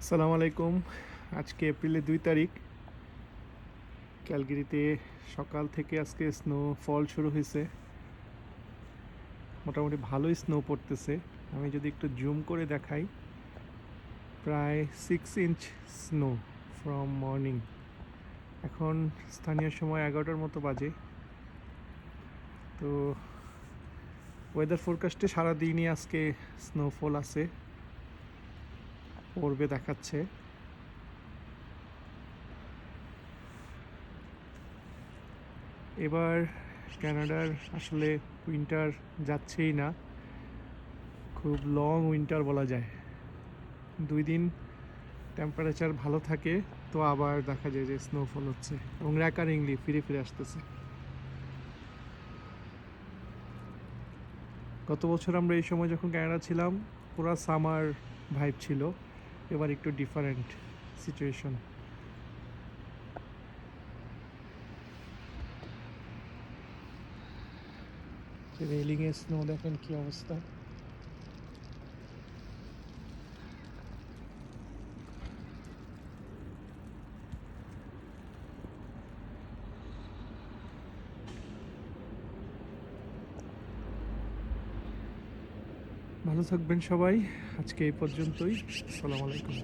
আসসালামু আলাইকুম। আজকে এপ্রিলের ২ তারিখ। ক্যালগেরিতে সকাল থেকে আজকে স্নোফল শুরু হয়েছে। মোটামুটি ভালোই স্নো পড়তেছে। আমি যদি একটু জুম করে দেখাই, প্রায় 6 ইঞ্চ স্নো ফ্রম মর্নিং। এখন স্থানীয় সময় ১১টার মতো বাজে। তো ওয়েদার ফোরকাস্টে সারাদিনই আজকে স্নোফল আছে, পড়বে দেখাচ্ছে। এবার কানাডার আসলে উইন্টার যাচ্ছেই না, খুব লং উইন্টার বলা যায়। ২ দিন টেম্পারেচার ভালো থাকে, তো আবার দেখা যায় যে স্নোফল হচ্ছে এবং র্যাকারিংলি ফিরে ফিরে আসতেছে। গত বছর আমরা এই সময় যখন কানাডা ছিলাম, পুরো সামার ভাইব ছিল। এবার একটু ডিফারেন্ট সিচুয়েশন। রেলিংয়ে স্নো দেখেন কি অবস্থা। ভালো থাকবেন সবাই। আজকে এই পর্যন্তই। আসসালামু আলাইকুম।